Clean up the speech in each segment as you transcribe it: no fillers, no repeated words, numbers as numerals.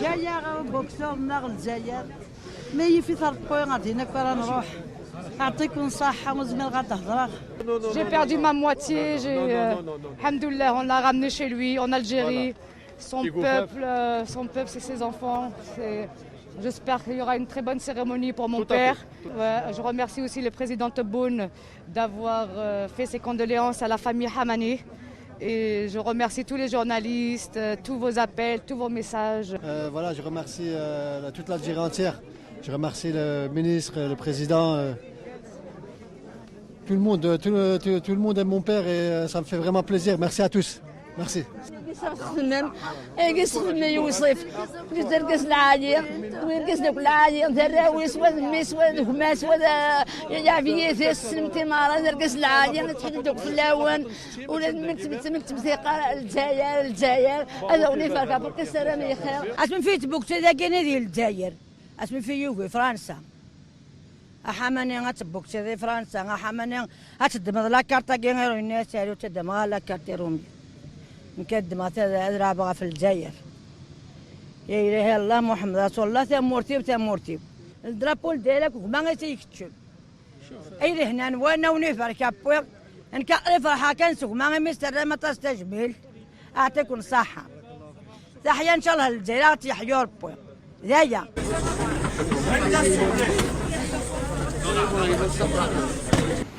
جاية بوكسور ناغ الجزائر ما يفي تربوي غادي هناك راه نروح يعطيكم صحة وزميل غتهضر. J'ai perdu ma moitié, Alhamdoulilah, on l'a ramené chez lui en Algérie. Voilà. Son peuple, c'est ses enfants. J'espère qu'il y aura une très bonne cérémonie pour mon père. Ouais, je remercie aussi le président Tebboune d'avoir fait ses condoléances à la famille Hamani. Et je remercie tous les journalistes, tous vos appels, tous vos messages. Voilà, je remercie toute l'Algérie entière. Je remercie le ministre, le président, tout le monde aime mon père et ça me fait vraiment plaisir. Merci à tous. Merci. اسمي في يوغي فرنسا احماني غتبوك تي فرنسا احماني غتدمض لا كارتا غيرو الناس يالو تدمغ لا كارتي رومي نكدم رابغه في الجزائر يا اله الله محمد رسول الله تمورتي الدرابول ديالك وما غيتيكتشف اي هنا وانا ونفر كابوير نكرف فرحه كنسوق ما مستر ما تستجمل اعطيكم صحه تحيا ان شاء الله الجزائر تحيا ربي زايا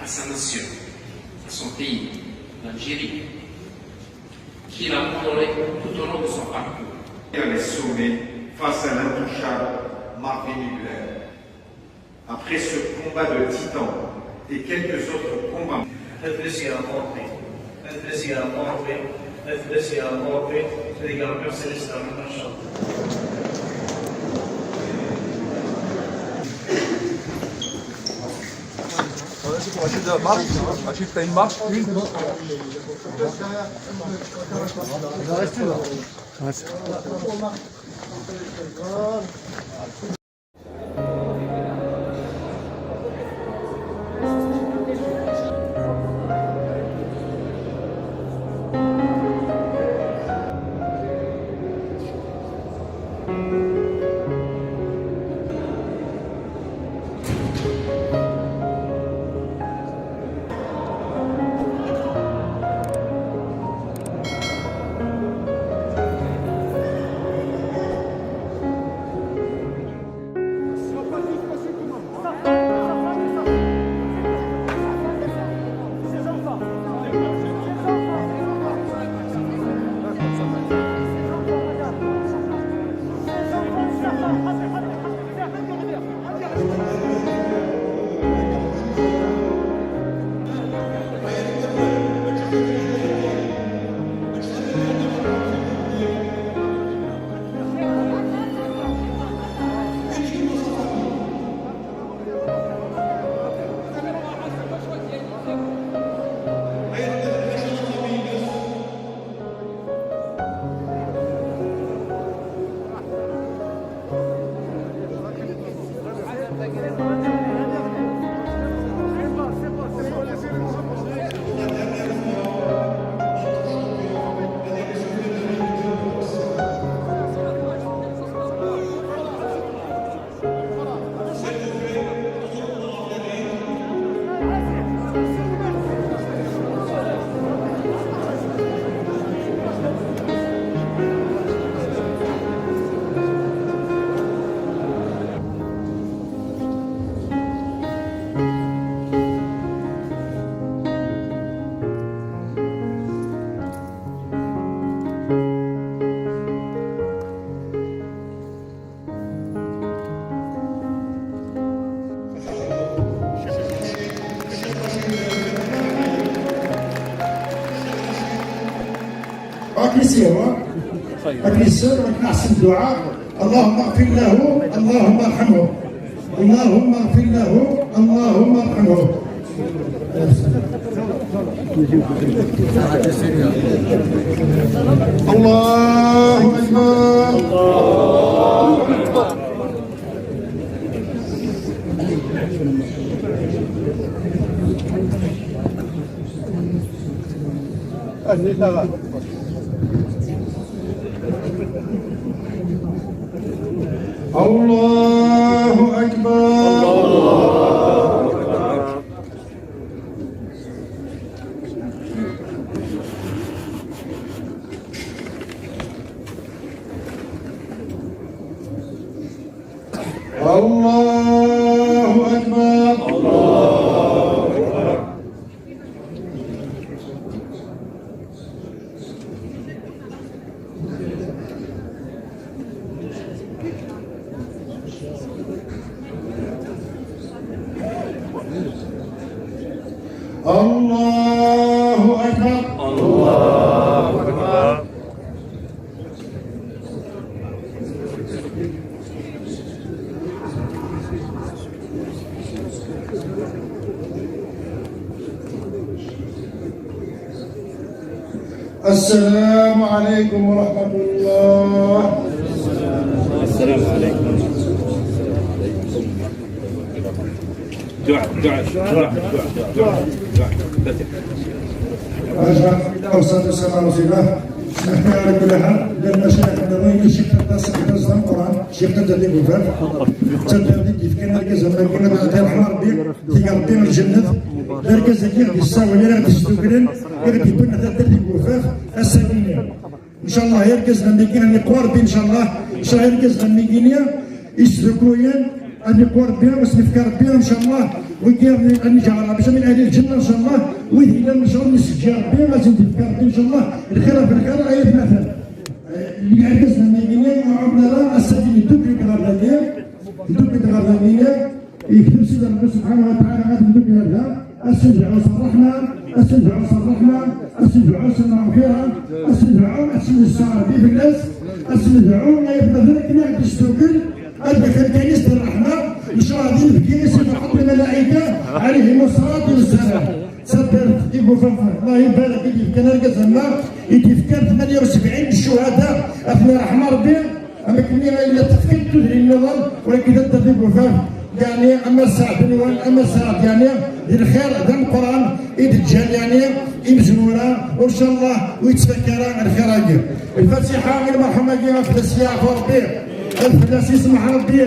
à sa nation, à son pays, l'Algérie, qui l'a honoré tout au long de son parcours. Elle est sauvée face à l'intouchable Marvin Hugler. Après ce combat de titan et quelques autres combats. Achille, t'as une marche, une. Il va rester là. أكنسيوا أكنسر وأكنحسن الدعاء اللهم اغفر له اللهم ارحمه اللهم اغفر له اللهم ارحمه. الله أكبر الله أكبر. الله أكبر. الله أكبر. الله أكبر. الله أكبر. الله أكبر. السلام عليكم ورحمة الله. السلام عليكم. دعاء دعاء دعاء دعاء دعاء. والصلاة والسلام على رسول الله. نحن على كل حال لما شيخنا وين الشيخ تصدق القرآن الشيخ تدري بوفاف تدري كيف كان مركز لما كنا بعد رحمة ربي في ربي الجنة مركز كي غادي يساوي لنا غادي يستوكلن غادي يكون تدري بوفاف السنين ان شاء الله يركز لما كان يقوار ان شاء الله ان شاء الله يركز لما كينيا يسلكوين أن يقوار بها وسنفكر بها إن شاء الله ويقير أن يجعل باش من أهل الجنة إن شاء الله وإذا إن شاء الله نسجل بها غادي نفكر بها إن شاء الله الخير في الخير أي مثلا اللي يركز لما كينيا وعبنا السبيل دوبلي كغردانية دوبلي كغردانية يكتب سيدنا الله سبحانه وتعالى غادي ندوبلي هذا السجع وصرحنا السجع وصرحنا السجع وصرنا خيرا السجع وأحسن السعر في الناس السجع ويبقى ذلك نعم تستوكل أدخل كنيسة الرحمة إن شاء الله في كنيسة تحط الملائكة عليهم الصلاة والسلام. صدر يقول الله يبارك فيك كان ركز هنا يتفكر 78 الشهداء أثناء رحمة ربي أما كنا إلا تفكر تدري النظام ولكن تدري بوفاف يعني أما الساعة أما الساعة يعني الخير ذا القرآن يتجال يعني يمزنونا وإن شاء الله ويتفكران الخير الفاتحة من مرحمة جينا في السياق وربي الفلاس يسمح ربي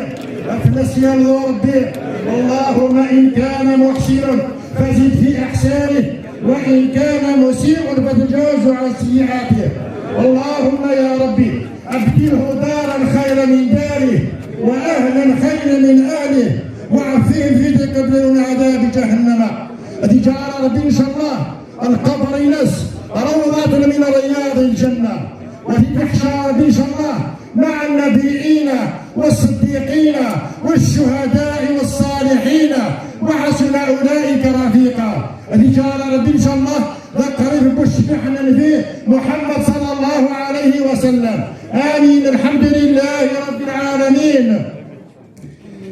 الفلاس يرضى ربي اللهم إن كان محسنا فزد في إحسانه وإن كان مسيء فتجاوز عن سيئاته اللهم يا ربي أبدله دارا خيرا من داره وأهلا خيرا من أهله وعافيه في قبل من عذاب جهنم الذي جعل ربي إن شاء الله القبر ينس روضة من رياض الجنة وفي يحشى ربي إن شاء الله مع النبيين والصديقين والشهداء والصالحين وحسن أولئك رفيقا الذي جعل ربي إن شاء الله ذكر بشبحنا فيه محمد صلى الله عليه وسلم آمين الحمد لله رب العالمين.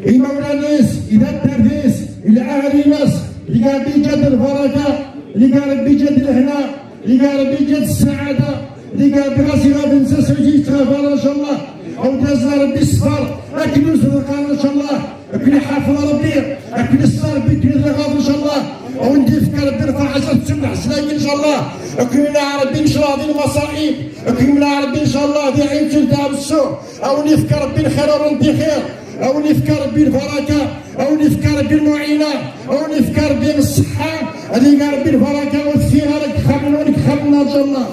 مولا الناس إذا الترفيس إلى أهل الناس اللي قال بيجد البركة اللي قال بيجد الهنا اللي قال بيجد السعادة اللي قال بغسيلة بن سسوجي تغفر إن شاء الله أو دازنا ربي الصفر أكل صدقان إن شاء الله أكل حافظ ربي أكل الصار بكل الغاض إن شاء الله أو نديفك ربي رفع عشرة سبع سنين إن شاء الله أكلنا ربي إن شاء الله ذي المصائب أكلنا ربي إن شاء الله ذي عين تلتها بالسوء أو نفك ربي الخير وربي خير أو نفكر بالبركة أو نفكر بالمعينة أو نفكر بالصحة اللي قال بالبركة والثيرة لك خمنا ولك خمنا إن شاء الله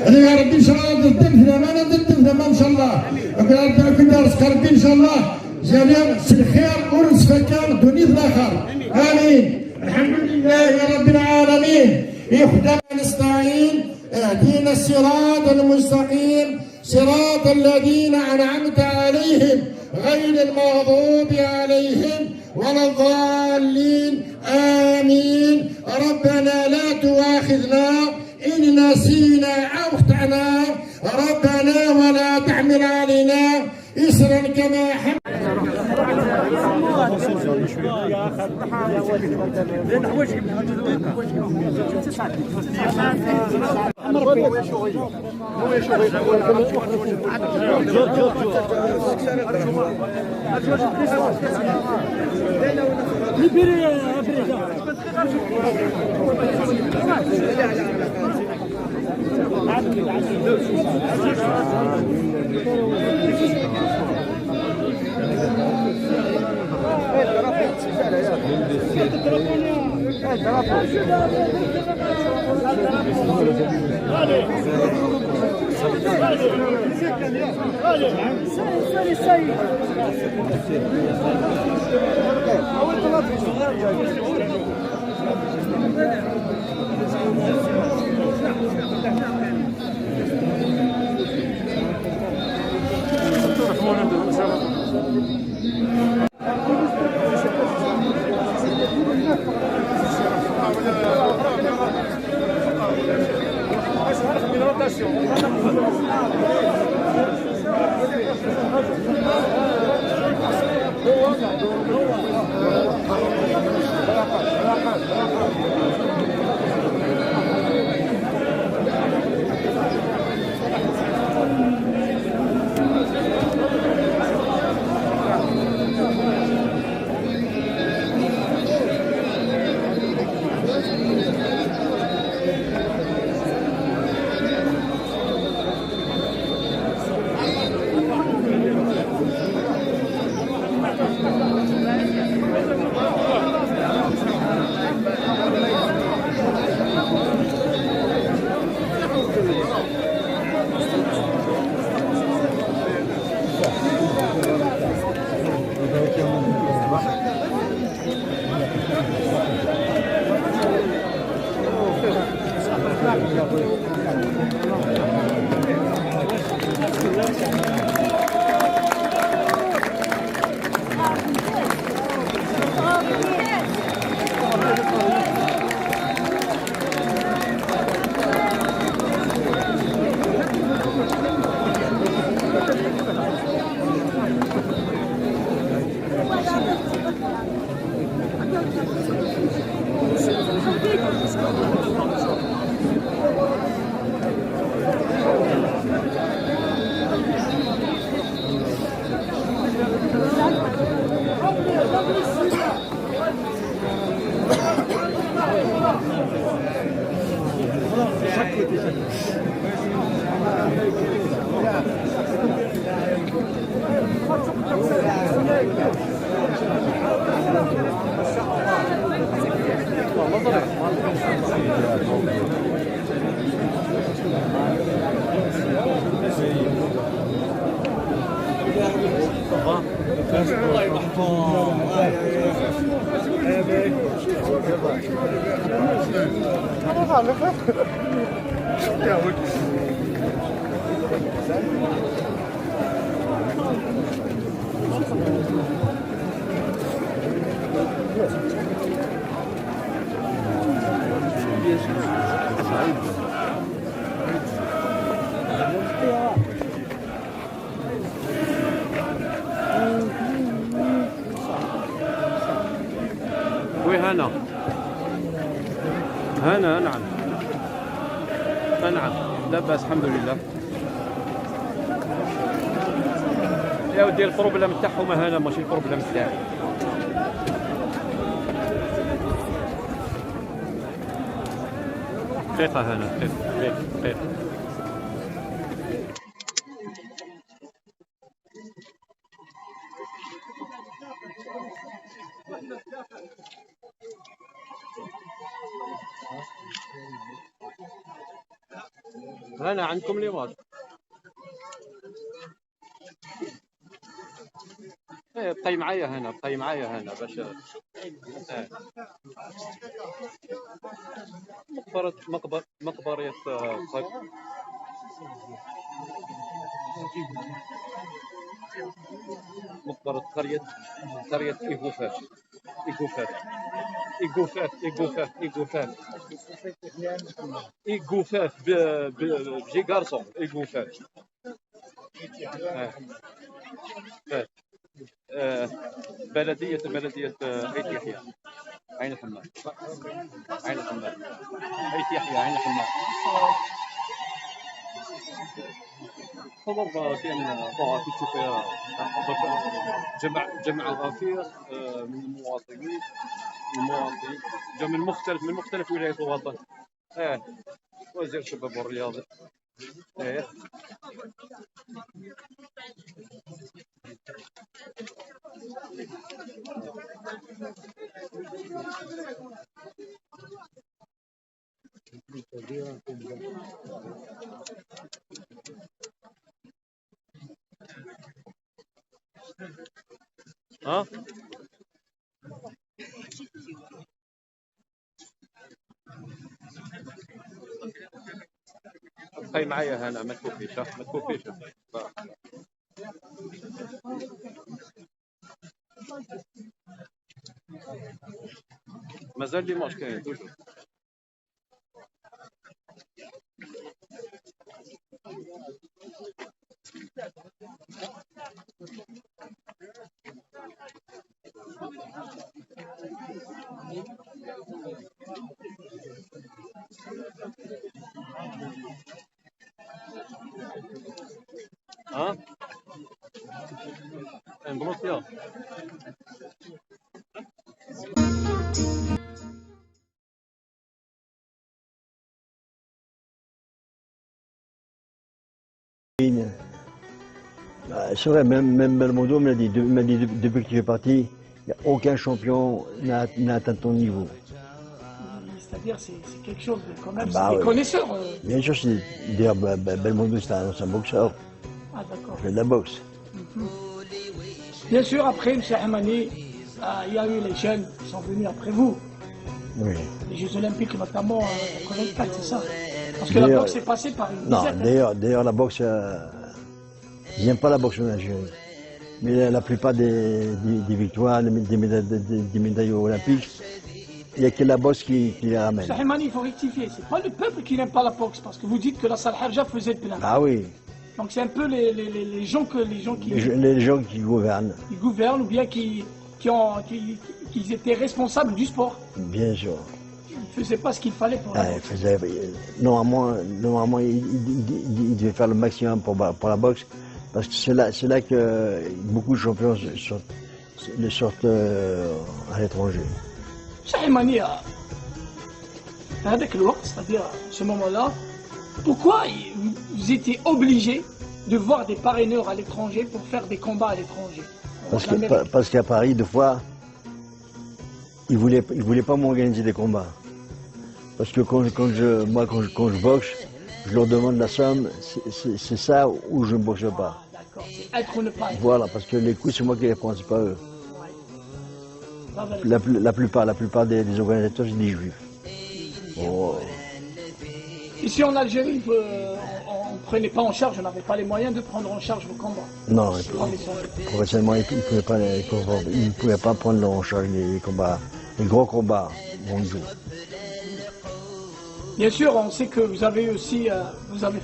اللي قال ربي إن شاء الله ضدنا ما ضدنا إن شاء الله كنا رزق ربي إن شاء الله جميع الخير ونسفكر دنيا الآخر آمين الحمد لله رب العالمين يخدم نستعين اهدينا الصراط المستقيم صراط الذين أنعمت عليهم غير المغضوب عليهم ولا الضالين آمين. ربنا لا تؤاخذنا إن نسينا أو أخطأنا ربنا ولا تحمل علينا إصرا كما حملنا هنا هنا نعم نعم لا بأس الحمد لله. يا ودي البروبليم تاعهم هنا ماشي البروبليم تاعي. دقيقة هنا دقيقة هنا عندكم ليماج. ايه بقي معايا هنا باش مقبرة قرية إيغوفاف بجي غارسون إيغوفاف بلدية عيت يحيى عين الحمام عيت يحيى عين الحمام. خبر كاين كي تشوف جمع غفير من المواطنين جا من مختلف ولايات الوطن. وزير الشباب والرياضة. ها بقي معايا هنا ما تكوفيش ما تكوفيش مازال ديماش كاين توجور ها بروسيا C'est vrai, même Belmondo m'a dit, depuis que tu es parti, il n'y a aucun champion n'a atteint ton niveau. C'est-à-dire, c'est quelque chose de quand même, Bah, c'est des ouais. connaisseurs. Bien sûr, d'ailleurs, Belmondo c'est un boxeur. Ah d'accord. Il fait de la boxe. Bien sûr, après, M. Hamani, il y a eu les jeunes qui sont venus après vous. Oui. Les Jeux Olympiques, notamment en 84, c'est ça. Parce que la boxe est passée par une Non, dizaine. d'ailleurs, la boxe, j'aime pas la boxe en Algérie. Mais la plupart des victoires, des médailles olympiques, il n'y a que la boxe qui les ramène. M. Hamani, il faut rectifier. C'est pas le peuple qui n'aime pas la boxe, parce que vous dites que la Salle Harja faisait le plein. Ah oui. Donc c'est un peu les gens qui Les gens qui gouvernent. qui gouvernent ou bien qui étaient responsables du sport. Bien sûr. Ils ne faisaient pas ce qu'il fallait pour la boxe. Normalement, il devait faire le maximum pour la boxe, parce que c'est là que beaucoup de champions sortent à l'étranger. Hamani, avec le waqt, c'est-à-dire à ce moment-là, pourquoi vous étiez obligé de voir des parraineurs à l'étranger pour faire des combats à l'étranger? Parce qu'à Paris, deux fois, ils voulaient pas m'organiser des combats. Parce que quand je boxe, je leur demande la somme, c'est ça ou je ne boxe pas. D'accord, c'est être ou ne pas être. Voilà, parce que les coups, c'est moi qui les prends, c'est pas eux. La plupart des organisateurs, c'est des juifs. Oh. Ici en Algérie, on ne prenait pas en charge, on n'avait pas les moyens de prendre en charge vos combats. Non, professionnellement, ils ne pouvaient pas prendre en charge les combats, les gros combats mondiaux. Bien sûr, on sait que vous avez aussi, vous avez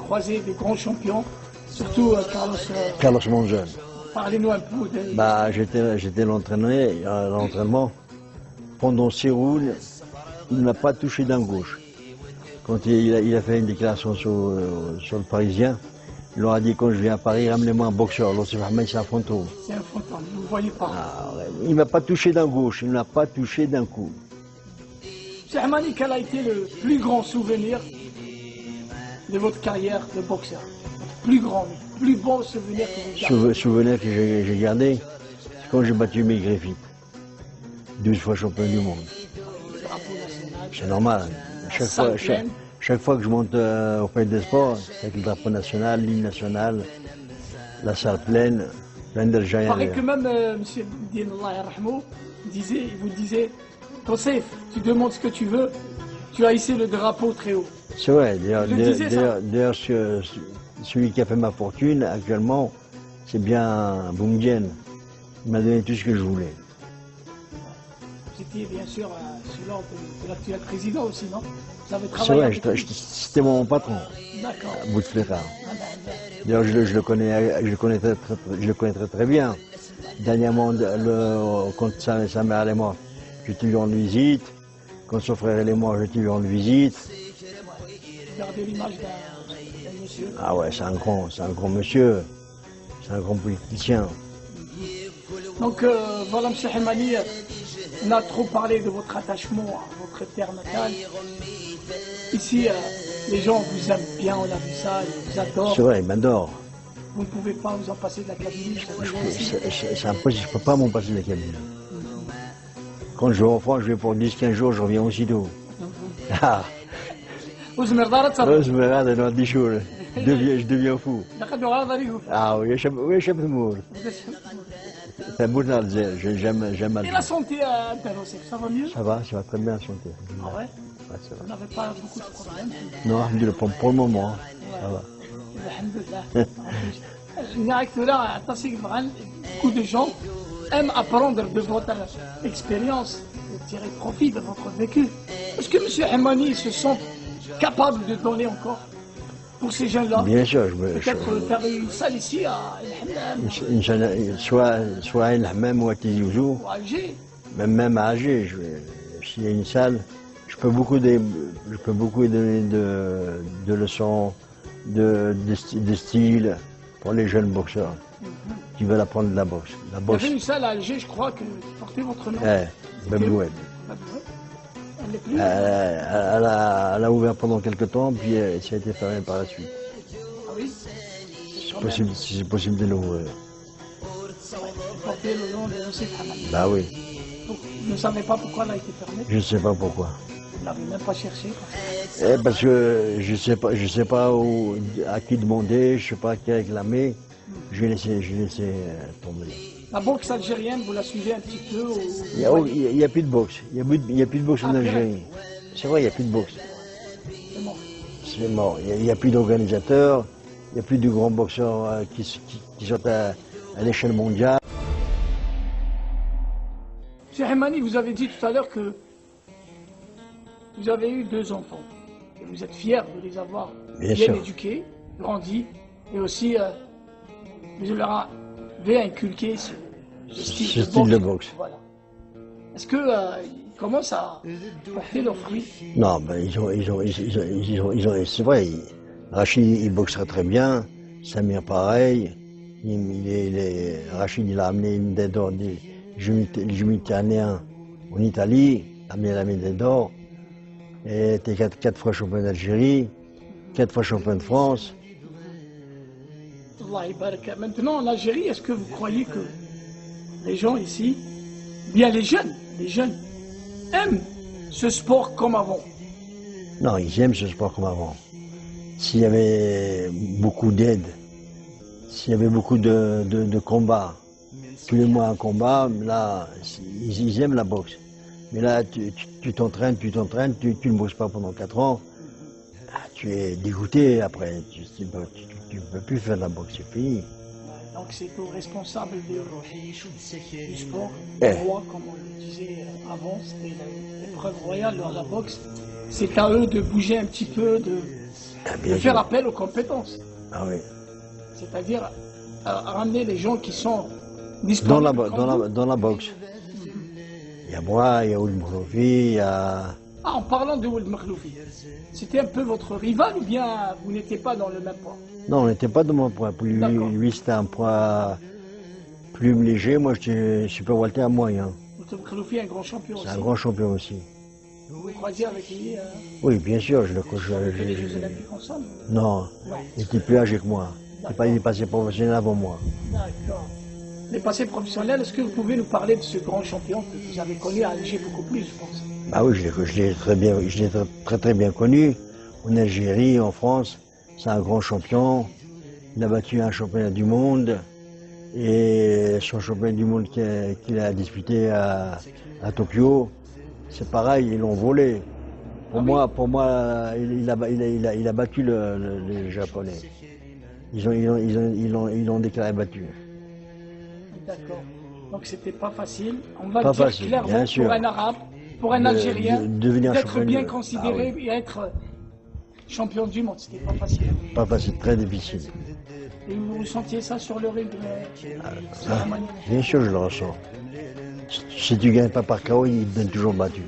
croisé des grands champions, surtout Carlos Monzon. Parlez-nous un peu de... J'étais l'entraînement. Pendant 6 rounds, il ne m'a pas touché d'un gauche. Quand il a fait une déclaration sur le Parisien, il leur a dit quand je viens à Paris, ramenez-moi un boxeur. L'Ossif Ahmed, c'est un fantôme. C'est un fantôme, vous ne voyez pas. Il ne m'a pas touché d'un gauche, il ne m'a pas touché d'un coup. M. Hamani, quel a été le plus grand souvenir de votre carrière de boxeur? Le plus bon souvenir que vous gardez? Souvenir que j'ai gardé, c'est quand j'ai battu mes Griffith. 12 fois champion du monde. C'est normal. Chaque fois que je monte au Palais des Sports, avec le drapeau national, l'hymne national, la salle pleine d'Algériens. Il paraît que même M. Din Allah yarhamou, il vous disait, Tossef, tu demandes ce que tu veux, tu as hissé le drapeau très haut. C'est vrai, d'ailleurs, celui qui a fait ma fortune actuellement, c'est bien Boumdienne. Il m'a donné tout ce que je voulais. Vous étiez bien sûr sous l'ordre de l'actuel président aussi, non? Vous avez C'est travaillé vrai, c'était mon patron. D'accord. Bouteflika. D'ailleurs, je le connais très bien. Dernièrement, quand sa mère est morte, j'étais lui rendre visite. Quand son frère est mort, j'étais lui rendre visite. Regardez l'image d'un monsieur. Ah ouais, c'est un grand monsieur. C'est un grand politicien. Donc voilà, M. Hamani, on a trop parlé de votre attachement à votre terre natale. Ici, les gens vous aiment bien, on a vu ça, ils vous adorent. C'est vrai, ils m'adorent. Vous ne pouvez pas vous en passer de la cabine. C'est impossible, je ne peux pas m'en passer de la cabine. Quand je vais en France, je vais pour 10-15 jours, je reviens aussitôt. Ah, je me regarde dans 10 jours, je deviens fou. Ah oui, je suis mort. C'est bon, j'aime Et la santé à ça va mieux? Ça va très bien la santé. Ah ouais? Ouais, ça va. Vous n'avez pas beaucoup de problèmes? Non, pour le moment, ça va. Beaucoup de gens aiment apprendre de votre expérience, de tirer profit de votre vécu. Est-ce que M. Hamani se sent capable de donner encore pour ces jeunes-là? Bien sûr, peut-être faire une salle ici à El Hammam, soit à El Hammam ou à Tizi Ouzou, ou à Alger. même à Alger, s'il y a une salle, je peux beaucoup donner de leçons, de style pour les jeunes boxeurs qui veulent apprendre de la boxe. Il y avait une salle à Alger, je crois, qui portait votre nom. Baboued. Elle est plus. Elle a ouvert pendant quelques temps, puis ça a été fermé par la suite. Ah oui? Si c'est possible de l'ouvrir. Porter le nom de Youssef Hamani. Bah oui. Vous ne savez pas pourquoi elle a été fermée? Je ne sais pas pourquoi. Vous ne l'avez même pas cherché? Parce que je sais pas à qui demander, je ne sais pas à qui réclamer. Je vais laisser tomber. La boxe algérienne, vous la suivez un petit peu? Il n'y a plus de boxe. Il n'y a plus de boxe en Algérie. C'est vrai, il n'y a plus de boxe. C'est mort. C'est mort. Il n'y a plus d'organisateurs. Il n'y a plus de grands boxeurs qui sont à l'échelle mondiale. M. Hamani, vous avez dit tout à l'heure que vous avez eu 2 enfants. Et vous êtes fier de les avoir bien éduqués, grandis, et aussi vous leur avez inculqué ce style de boxe. Voilà. Est-ce que ils commencent à porter leurs fruits? Non, ben c'est vrai. Rachid, il boxerait très bien. Samir, pareil. Rachid, il a amené une médaille d'or des Jeux méditerranéens en Italie, a amené la médaille d'or. Et était 4 fois champion d'Algérie, 4 fois champion de France. Maintenant, en Algérie, est-ce que vous croyez que les gens ici, bien les jeunes, aiment ce sport comme avant? Non, ils aiment ce sport comme avant. S'il y avait beaucoup d'aide, s'il y avait beaucoup de combats, tous les mois un combat, là, ils aiment la boxe. Mais là, tu t'entraînes, tu ne bosses pas pendant 4 ans, tu es dégoûté après, tu ne peux plus faire de la boxe, c'est fini. Donc c'est aux responsables du sport, le roi, comme on le disait avant, c'était l'épreuve royale dans la boxe. C'est à eux de bouger un petit peu, de faire appel aux compétences. Ah oui. C'est-à-dire ramener les gens qui sont disponibles dans la boxe. Il y a moi, il y a Ould Makhloufi, il y a... Ah, en parlant de Ould Makhloufi, c'était un peu votre rival ou bien vous n'étiez pas dans le même poids? Non, on n'était pas dans mon poids. Lui, c'était un poids plus léger. Moi, je suis super welter à moyen. Ould Makhloufi est un grand champion aussi. C'est un grand champion aussi. Vous croisiez avec lui Oui, bien sûr, je le coach. Les Jeux Olympiques ensemble? Non, il était plus âgé que moi. Il est passé professionnel avant moi. D'accord. Les passés professionnels, est-ce que vous pouvez nous parler de ce grand champion que vous avez connu à Alger beaucoup plus, je pense? Bah oui, je l'ai très bien connu. En Algérie, en France, c'est un grand champion. Il a battu un championnat du monde. Et son championnat du monde qu'il a disputé à Tokyo, c'est pareil, ils l'ont volé. Pour moi, il a battu les Japonais. Ils l'ont déclaré battu. D'accord. Donc c'était pas facile. On va dire clairement pour un Arabe, pour un Algérien, d'être bien considéré et être champion du monde. C'était pas facile. Pas facile, très difficile. Et vous ressentiez ça sur le ring? Bien sûr, je le ressens. Si tu ne gagnes pas par KO, il te donne toujours battu.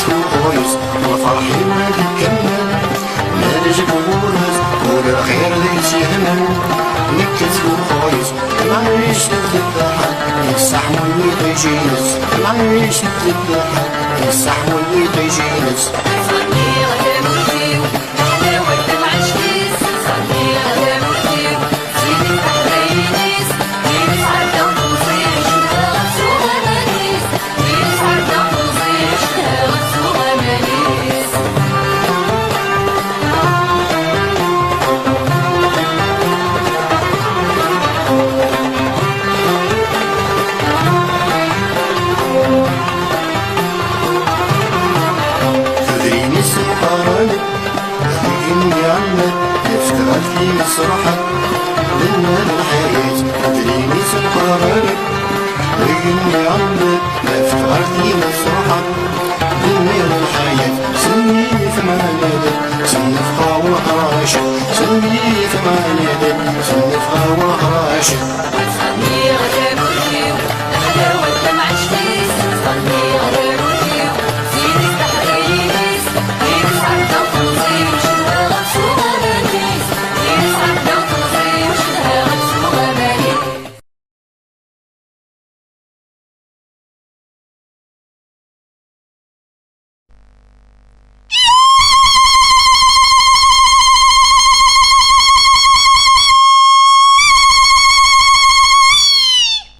خويس وفرحي ما تكمل مالج بغورز والخير ذي سيهمل نكت خويس معيش تتضحك يستحمل ويطيجينس معيش تتضحك يستحمل ويطيجينس صني غدا مولديو أحلى ولد معشكيس صني غدا مولديو زيني تحلينيس ينس عردا وطوزيش غطسو غمانيس ينس عردا وطوزيش غطسو غمانيس تدريني سهرانك تخليني عنك افتغل في مسرحك لنا الحياة تدريني سهرانك تخليني عنك افتغل في مسرحك